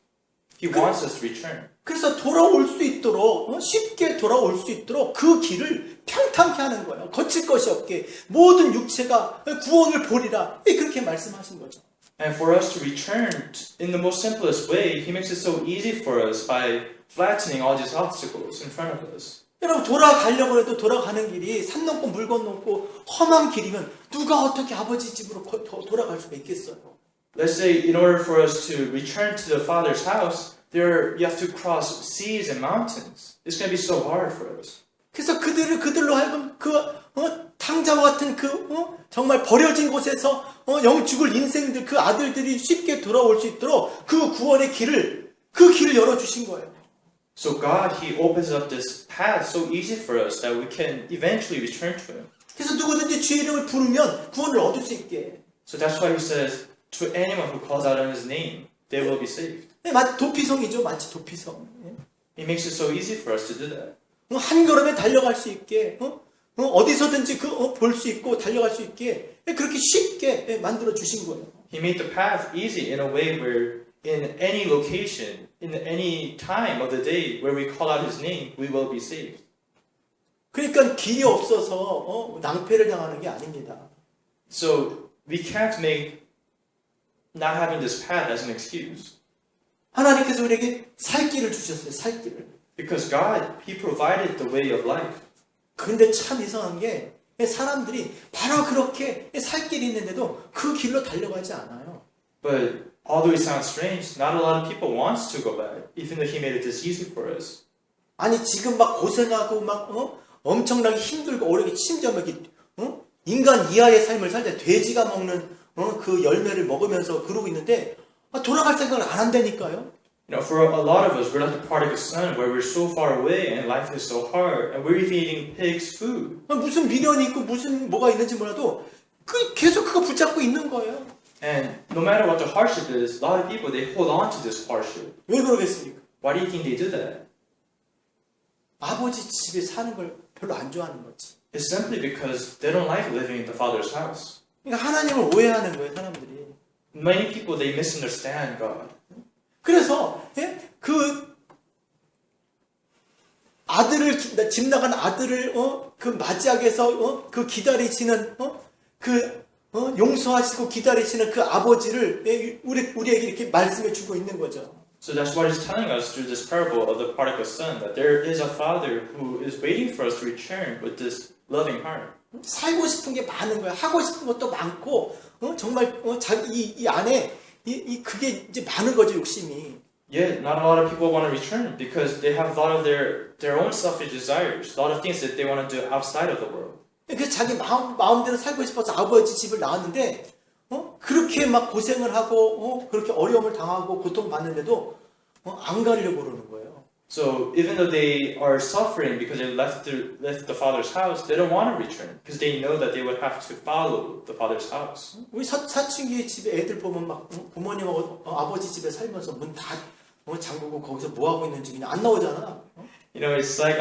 He wants us to return. 그래서 돌아올 수 있도록 쉽게 돌아올 수 있도록 그 길을 평탄케 하는 거예요. 거칠 것이 없게 모든 육체가 구원을 보리라 그렇게 말씀하신 거죠. And for us to return in the most simplest way, He makes it so easy for us by flattening all these obstacles in front of us. 여러분 돌아가려고 해도 돌아가는 길이 산 넘고 물 건너고 험한 길이면 누가 어떻게 아버지 집으로 돌아갈 수가 있겠어요? Let's say in order for us to return to the Father's house, you have to cross seas and mountains. It's going to be so hard for us. 그래서 그들로 하여금 탕자와 같은 정말 버려진 곳에서 영죽을 인생들 그 아들들이 쉽게 돌아올 수 있도록 그 구원의 길을 열어주신 거예요. So God, He opens up this path so easy for us that we can eventually return to Him. 그래서 누구든지 주의 이름을 부르면 구원을 얻을 수 있게. So that's why He says, to anyone who calls out on His name, they will be saved. 마치 도피성이죠. 마치 도피성. He makes it so easy for us to do that. 한 걸음에 달려갈 수 있게 어디서든지 볼 수 있고 달려갈 수 있게 그렇게 쉽게 만들어 주신 거예요. He made the path easy in a way where in any location, in any time of the day where we call out His name, we will be saved. 그러니까 길이 없어서 낭패를 당하는 게 아닙니다. So we can't make not having this path as an excuse. 하나님께서 우리에게 살 길을 주셨어요. 살 길을. Because God, He provided the way of life. 근데 참 이상한 게 사람들이 바로 그렇게 살 길이 있는데도 그 길로 달려가지 않아요. But although it sounds strange, not a lot of people wants to go back, even though He made it this easy for us. 아니 지금 막 고생하고 막 엄청나게 힘들고 어렵게 심지어 막 인간 이하의 삶을 살 때 돼지가 먹는 그 열매를 먹으면서 그러고 있는데 돌아갈 생각을 안 한다니까요. You know, for a lot of us, we're like the prodigal son, where we're so far away and life is so hard, and we're even eating pig's food. 무슨 미련이 있고 무슨 뭐가 있는지 몰라도 계속 그거 붙잡고 있는 거예요. And no matter what the hardship is, a lot of people, they hold on to this hardship. 왜 그러겠습니까? Why do you think they do that? 아버지 집에 사는 걸 별로 안 좋아하는 거지. It's simply because they don't like living in the Father's house. 그러니까 하나님을 오해하는 거예요, 사람들이. Many people, they misunderstand God. 그래서 그 아들을 집 나간 아들을 그 맞이하기 위해서 그 기다리시는 용서하시고 기다리시는 그 아버지를 우리에게 이렇게 말씀해 주고 있는 거죠. So that's what He's telling us through this parable of the prodigal son, that there is a Father who is waiting for us to return with this loving heart. 살고 싶은 게 많은 거야. 하고 싶은 것도 많고 정말 자기 이 안에 그게 이제 많은 거죠, 욕심이. Yet, not a lot of people want to return because they have a lot of their own selfish desires, a lot of things that they want to do outside of the world. 그래서 자기 마음대로 살고 싶어서 아버지 집을 나왔는데 그렇게 막 고생을 하고 그렇게 어려움을 당하고 고통받는데도 안 가려고 그러는 거예요. So even though they are suffering because they left the Father's house, they don't want to return because they know that they would have to follow the Father's house. 우리 사춘기 집에 애들 보면 막 부모님하고 아버지 집에 살면서 문 다 잠그고 거기서 뭐 하고 있는지 그냥 안 나오잖아. You know, it's like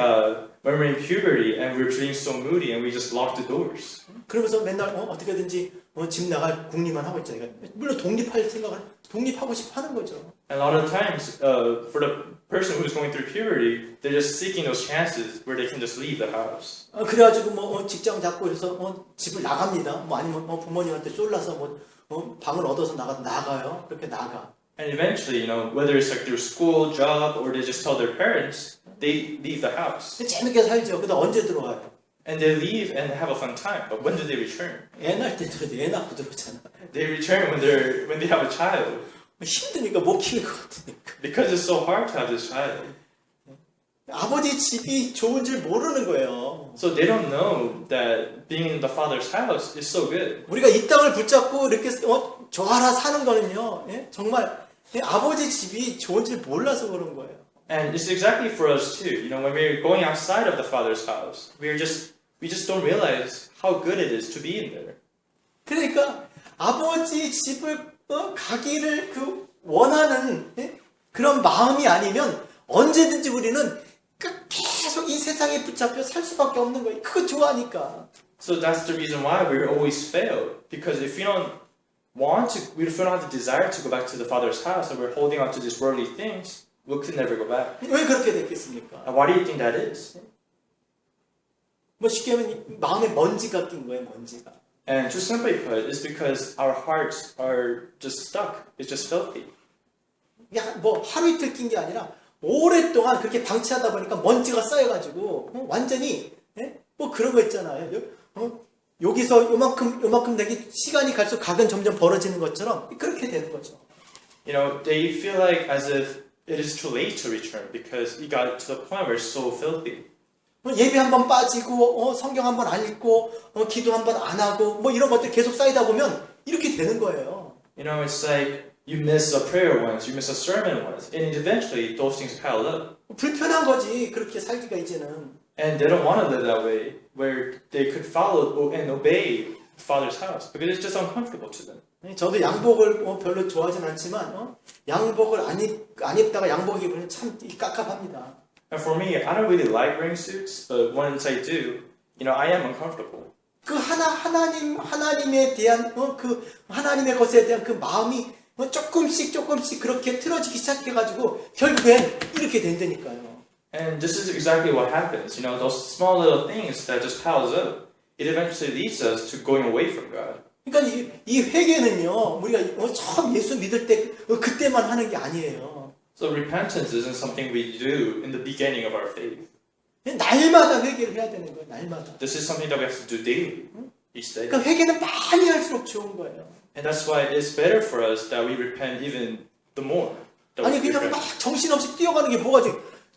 when we're in puberty and we're being so moody and we just lock the doors. 그러면서 맨날 어떻게든지 집 나갈 궁리만 하고 있잖아요. 물론 독립하고 싶어 하는 거죠. And a lot of times, for the person who's going through puberty, they're just seeking those chances where they can just leave the house. 그래가지고 직장 잡고 해서 집을 나갑니다. 아니면 부모님한테 쫄라서 방을 얻어서 나가요. 그렇게 나가. And eventually, whether it's like through school, job, or they just tell their parents, they leave the house. 재밌게 살죠. 그러다 언제 들어와요? And they leave and have a fun time. But when do they return? 애 낳을 때 들어도 애 낳고 들어오잖아. They return when they have a child. 힘드니까 못 키울 것 같으니까. Because it's so hard to have this child. 아버지 집이 좋은 줄 모르는 거예요. So they don't know that being in the father's house is so good. 우리가 이 땅을 붙잡고 이렇게 좋아라 사는 거는요. 예? 정말 아버지 집이 좋은 줄 몰라서 그런 거예요. And it's exactly for us too. When we're going outside of the father's house, we just don't realize how good it is to be in there. 그러니까 아버지 집을 가기를 원하는 그런 마음이 아니면 언제든지 우리는 계속 이 세상에 붙잡혀 살 수밖에 없는 거예요. 그거 좋아하니까. So that's the reason why we always fail. Because if we don't have the desire to go back to the father's house, and we're holding on to these worldly things, we could never go back. 왜 그렇게 됐겠습니까? And why do you think that is? 뭐 쉽게 하면 마음에 먼지가 낀 거예요, 먼지가. And just simply put, it's because our hearts are just stuck. It's just filthy. 야, 뭐 하루 이틀 낀 게 아니라 오랫동안 그렇게 방치하다 보니까 먼지가 쌓여가지고 완전히 뭐 그런 거 있잖아요. 여기서 요만큼 되기 시간이 갈수록 각은 점점 벌어지는 것처럼 그렇게 되는 거죠. They feel like as if it is too late to return because it got to the point where it's so filthy. 예배 한번 빠지고 성경 한번 안 읽고 기도 한번 안 하고 뭐 이런 것들 계속 쌓이다 보면 이렇게 되는 거예요. It's like you miss a prayer once, you miss a sermon once, and eventually those things pile up. 불편한 거지 그렇게 살기가 이제는. And they don't want to live that way, where they could follow and obey the Father's house because it's just uncomfortable to them. 저도 양복을 별로 좋아하진 않지만 양복을 안 입다가 양복 입으면 참 깝깝합니다. And for me, I don't really like wearing suits, but once I do, I am uncomfortable. 그 하나님에 대한 그 하나님의 것에 대한 그 마음이 조금씩 그렇게 틀어지기 시작해가지고 결국엔 이렇게 된다니까요. And this is exactly what happens. Those small little things that just piles up, it eventually leads us to going away from God. 그러니까 이 회개는요, 우리가 처음 예수 믿을 때 그때만 하는 게 아니에요. So repentance isn't something we do in the beginning of our faith. 날마다 회개를 해야 되는 거예요. 날마다. This is something that we have to do daily, each day. 그러니까 회개는 많이 할수록 좋은 거예요. And that's why it's better for us that we repent even the more. 아니 그냥 막 정신없이 뛰어가는 게 뭐가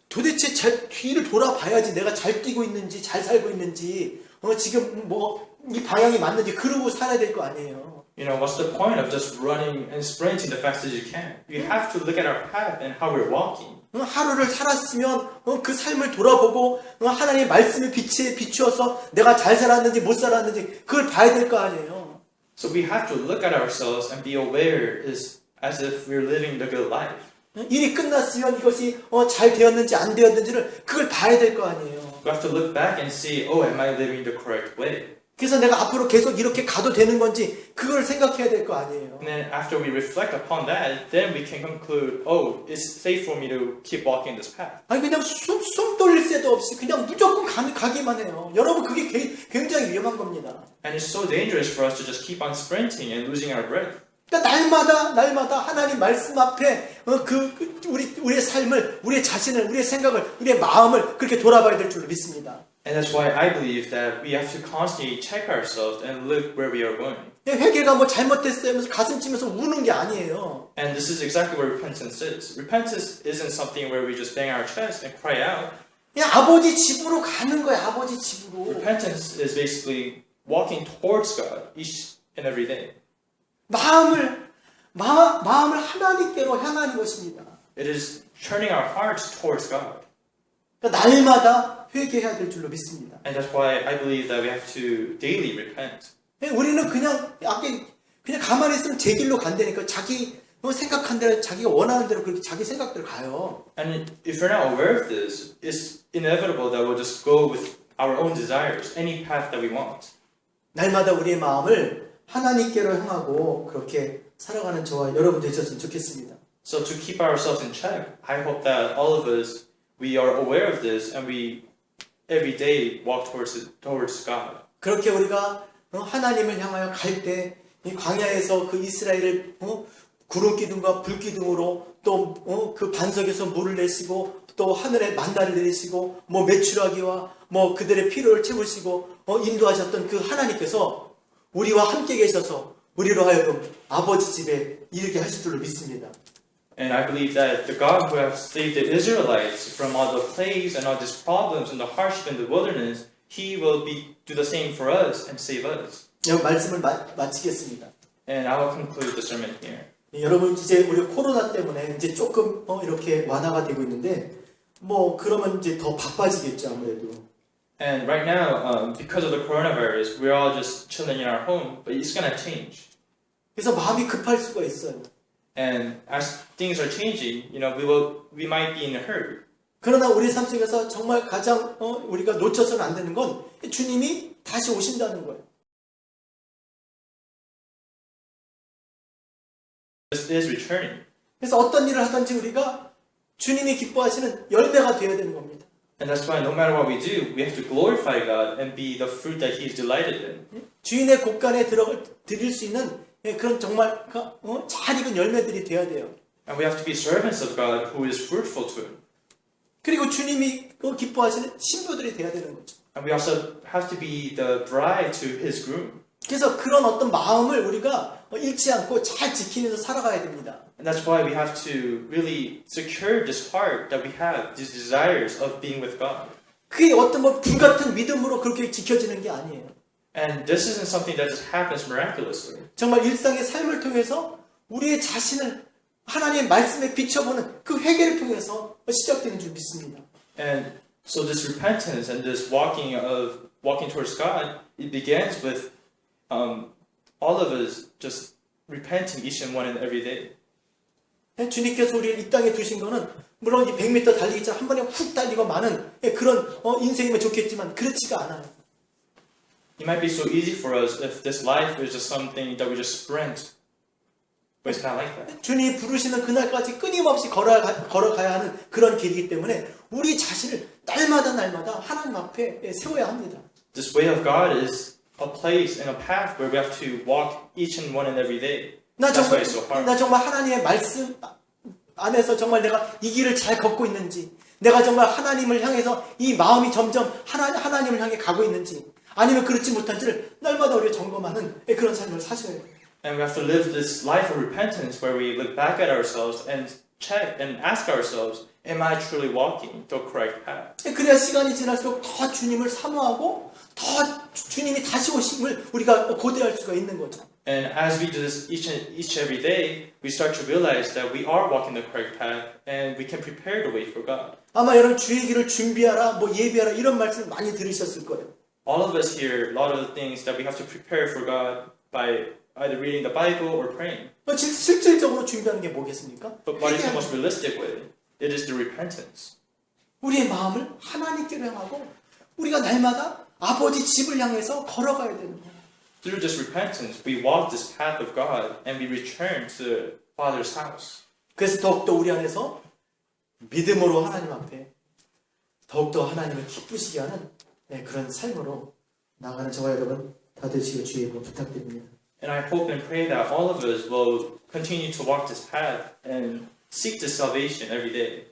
도대체 뒤를 돌아봐야지 내가 잘 뛰고 있는지 잘 살고 있는지 지금 뭐 이 방향이 맞는지 그러고 살아야 될 거 아니에요. What's the point of just running and sprinting the fastest you can? We have to look at our path and how we're walking. 하루를 살았으면 그 삶을 돌아보고 하나님의 말씀을 비추어서 내가 잘 살았는지 못 살았는지 그걸 봐야 될 거 아니에요. So we have to look at ourselves and be aware as if we're living the good life. 일이 끝났으면 이것이 잘 되었는지 안 되었는지를 그걸 봐야 될 거 아니에요. We have to look back and see, am I living the correct way? 그래서 내가 앞으로 계속 이렇게 가도 되는 건지 그걸 생각해야 될 거 아니에요. And then after we reflect upon that, then we can conclude, it's safe for me to keep walking this path. 아니 그냥 숨 돌릴 새도 없이 그냥 무조건 가기만 해요. 여러분 그게 굉장히 위험한 겁니다. And it's so dangerous for us to just keep on sprinting and losing our breath. 그러니까 날마다 하나님 말씀 앞에 우리의 삶을, 우리의 자신을, 우리의 생각을, 우리의 마음을 그렇게 돌아봐야 될 줄로 믿습니다. And that's why I believe that we have to constantly check ourselves and look where we are going. 회개가 뭐 잘못됐어요 하면서 가슴 치면서 우는 게 아니에요. And this is exactly what repentance is. Repentance isn't something where we just bang our chest and cry out. 그냥 아버지 집으로 가는 거예요. 아버지 집으로. Repentance is basically walking towards God each and every day. 마음을 하나님께로 향하는 것입니다. It is turning our hearts towards God. 그러니까 날마다 회개해야 될 줄로 믿습니다. And that's why I believe that we have to daily repent. 우리는 그냥 가만히 있으면 제 길로 간다니까 자기 생각한 대로 자기가 원하는 대로 그렇게 자기 생각대로 가요. And if we're not aware of this, it's inevitable that we'll just go with our own desires, any path that we want. 날마다 우리의 마음을 하나님께로 향하고 그렇게 살아가는 저와 여러분 되셨으면 좋겠습니다. So to keep ourselves in check, I hope that all of us, we are aware of this and we every day walk towards God. 그렇게 우리가 하나님을 향하여 갈 때 이 광야에서 그 이스라엘을 구름 기둥과 불 기둥으로 또 그 반석에서 물을 내시고 또 하늘에 만나를 내리시고 뭐 메추라기와 뭐 그들의 필요를 채우시고 인도하셨던 그 하나님께서 우리와 함께 계셔서 우리로 하여금 아버지 집에 이르게 하실 줄로 믿습니다. And I believe that the God who has saved the Israelites from all the plagues and all these problems and the hardship in the wilderness, He will do the same for us and save us. 말씀을 마치겠습니다. And I will conclude the sermon here. 여러분 이제 우리 코로나 때문에 이제 조금 이렇게 완화가 되고 있는데 뭐 그러면 이제 더 바빠지겠죠 아무래도. And right now, because of the coronavirus, we're all just chilling in our home, but it's gonna change. 그래서 마음이 급할 수가 있어요. And as things are changing, we might be in a hurry. 그러나 우리 삶 속에서 정말 가장 우리가 놓쳐서는 안 되는 건 주님이 다시 오신다는 거예요. This is returning. 그래서 어떤 일을 하든지 우리가 주님이 기뻐하시는 열매가 되어야 되는 겁니다. And that's why no matter what we do, we have to glorify God and be the fruit that He is delighted in. 주인의 곳간에 드릴 수 있는 그런 정말 잘 익은 열매들이 되어야 돼요. And we have to be servants of God who is fruitful to Him. 그리고 주님이 기뻐하시는 신부들이 되어야 되는 거죠. And we also have to be the bride to His groom. 그래서 그런 어떤 마음을 우리가 잃지 않고 잘 지키면서 살아가야 됩니다. And that's why we have to really secure this heart that we have, these desires of being with God. 그게 어떤 불같은 믿음으로 그렇게 지켜지는 게 아니에요. And this isn't something that just happens miraculously. 정말 일상의 삶을 통해서 우리의 자신을 하나님의 말씀에 비춰보는 그 회개를 통해서 시작되는 줄 믿습니다. And so this repentance and this walking towards God, it begins with all of us just repenting each and one and every day. 주님께서 우리를 이 땅에 두신 거는 물론 이 100m 달리기처럼 한 번에 훅 달리고 마는 그런 인생이면 좋겠지만 그렇지가 않아요. It might be so easy for us if this life is just something that we just sprint. But it's not like that. 주님이 부르시는 그날까지 끊임없이 걸어가야 하는 그런 길이기 때문에 우리 자신을 날마다 하나님 앞에 세워야 합니다. This way of God is a place and a path where we have to walk each and one and every day. That's why it's so hard. 나 정말 하나님의 말씀 안에서 정말 내가 이 길을 잘 걷고 있는지, 내가 정말 하나님을 향해서 이 마음이 점점 하나님을 향해 가고 있는지, 아니면 그렇지 못한지를 날마다 우리가 점검하는 그런 삶을 사셔야 돼요. And we have to live this life of repentance where we look back at ourselves and check and ask ourselves, am I truly walking the correct path? 그래야 시간이 지날수록 더 주님을 사모하고 더 주님이 다시 오심을 우리가 고대할 수가 있는 거죠. And as we do this each every day, we start to realize that we are walking the correct path and we can prepare the way for God. 아마 여러분 주의 길을 준비하라, 예비하라 이런 말씀 많이 들으셨을 거예요. All of us hear a lot of the things that we have to prepare for God by either reading the Bible or praying. 실질적으로 준비하는 게 뭐겠습니까? But what is the most realistic way? It is the repentance. 우리의 마음을 하나님께로 향하고 우리가 날마다 아버지 집을 향해서 걸어가야 되는 거예요. Through this repentance, we walk this path of God and we return to the Father's house. 그래서 더욱더 우리 안에서 믿음으로 하나님 앞에 더욱더 하나님을 기쁘시게 하는 그런 삶으로 나가는 저와 여러분 다 되시길 주의 이름으로 부탁드립니다. And I hope and pray that all of us will continue to walk this path and seek this salvation every day.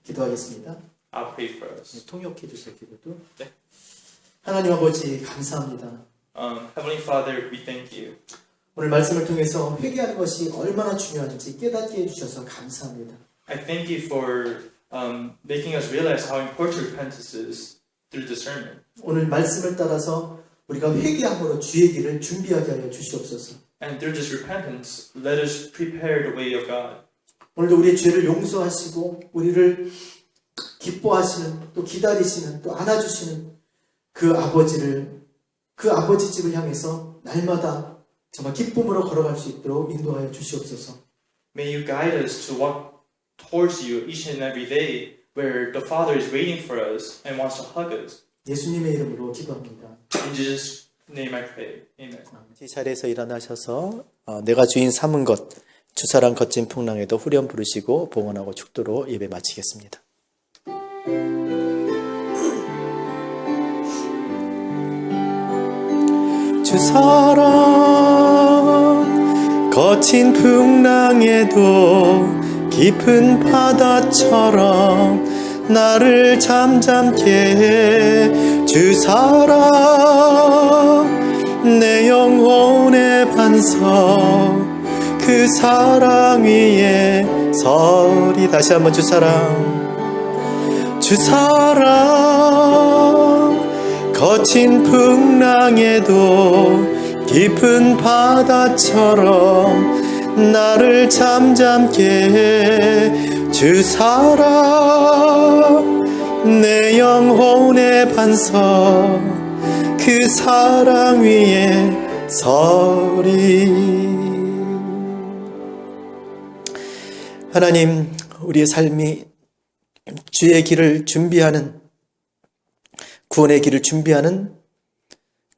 기도하겠습니다. I'll pray for us. 통역해 주세요. 기도도. 네. 하나님 아버지 감사합니다. Heavenly Father, we thank you. 오늘 말씀을 통해서 회개하는 것이 얼마나 중요한지 깨닫게 해주셔서 감사합니다. I thank you for making us realize how important repentance is through the sermon. 오늘 말씀을 따라서 우리가 회개함으로 주의 길을 준비하게 하여 주시옵소서. And through this repentance, let us prepare the way of God. 오늘도 우리의 죄를 용서하시고 우리를 기뻐하시는 또 기다리시는 또 안아주시는 그 아버지 집을 향해서 날마다 정말 기쁨으로 걸어갈 수 있도록 인도하여 주시옵소서. May you guide us to walk towards you each and every day where the Father is waiting for us and wants to hug us. 예수님의 이름으로 기도합니다. In Jesus' name I pray. Amen. 이 자리에서 일어나셔서 내가 주인 삼은 것 주사랑 거친 풍랑에도 후렴 부르시고 봉헌하고 축도로 예배 마치겠습니다. 주사랑 거친 풍랑에도 깊은 바다처럼 나를 잠잠케 해 주 사랑 내 영혼의 반석 그 사랑 위에 서리. 다시 한번 주 사랑 거친 풍랑에도 깊은 바다처럼 나를 잠잠케 해 주 사랑 내 영혼의 반석 그 사랑 위에 서리. 하나님, 우리의 삶이 주의 길을 준비하는, 구원의 길을 준비하는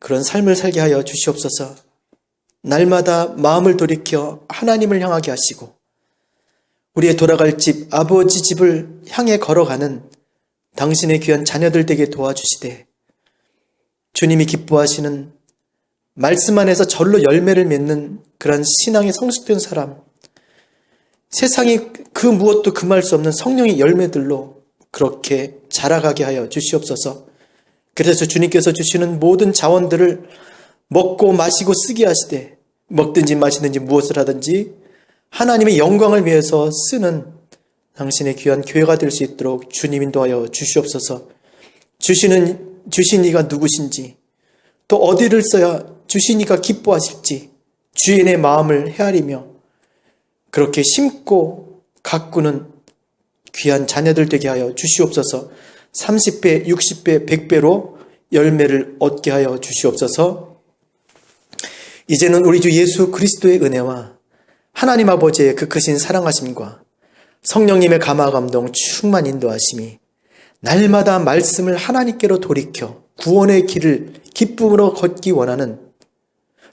그런 삶을 살게 하여 주시옵소서. 날마다 마음을 돌이켜 하나님을 향하게 하시고 우리의 돌아갈 집, 아버지 집을 향해 걸어가는 당신의 귀한 자녀들 되게 도와주시되, 주님이 기뻐하시는 말씀 안에서 절로 열매를 맺는 그러한 신앙의 성숙된 사람, 세상이 그 무엇도 금할 수 없는 성령의 열매들로 그렇게 자라가게 하여 주시옵소서. 그래서 주님께서 주시는 모든 자원들을 먹고 마시고 쓰게 하시되, 먹든지 마시든지 무엇을 하든지 하나님의 영광을 위해서 쓰는 당신의 귀한 교회가 될 수 있도록 주님 인도하여 주시옵소서. 주신 이가 누구신지, 또 어디를 써야 주신 이가 기뻐하실지 주인의 마음을 헤아리며 그렇게 심고 가꾸는 귀한 자녀들 되게 하여 주시옵소서. 30배, 60배, 100배로 열매를 얻게 하여 주시옵소서. 이제는 우리 주 예수 그리스도의 은혜와 하나님 아버지의 그 크신 사랑하심과 성령님의 감화 감동 충만 인도하심이 날마다 말씀을 하나님께로 돌이켜 구원의 길을 기쁨으로 걷기 원하는,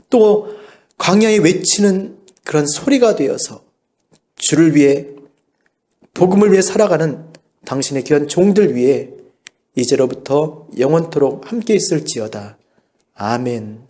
또 광야에 외치는 그런 소리가 되어서 주를 위해, 복음을 위해 살아가는 당신의 귀한 종들 위해 이제로부터 영원토록 함께 있을지어다. 아멘.